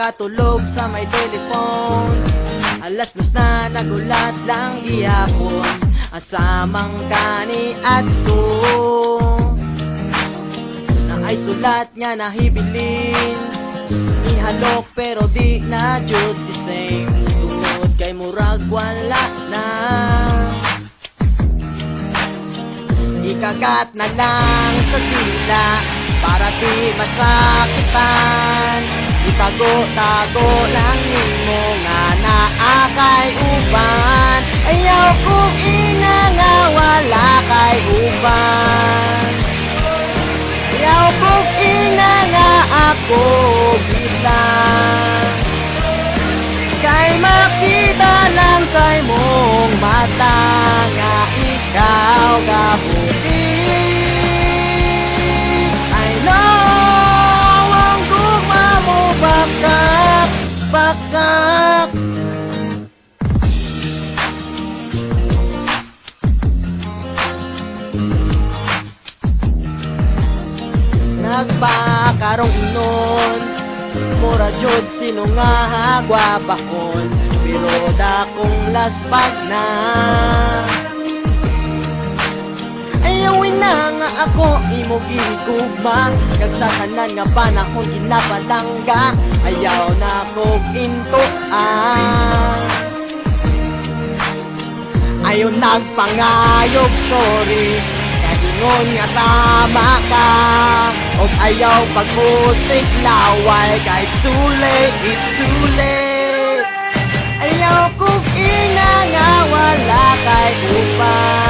makatulog sa may telephone. Alas 2 na nagulat lang gihapon, asamang kani adto na ay sulat nga nahibilin. Ihalok pero di na jud the same, tungod kay murag wala na. Ikagat na lang sa tila para di masakitan. Itago-tago lang nimo nga naa kay uban. Ayaw kong ina nga wala kay uban. Ayaw kong ina nga ako bilang. Kay makita lang sa imong mata nga ikaw kabuti. I know ang gugma mo bakak, bakak. Nagpakarong inon, mura jud sino nga hagwapakon, pero dakong laspag na. Ayawin na nga ako imo gigugma, kag sa tanan nga panahon ginapalangga. Ayaw na kog intuan, ayaw nagpangayog sorry, kagingon nga tama ka. Og ayaw pag-usik laway, ka it's too late, it's too late. Ayaw kog ina nga wala kay uban.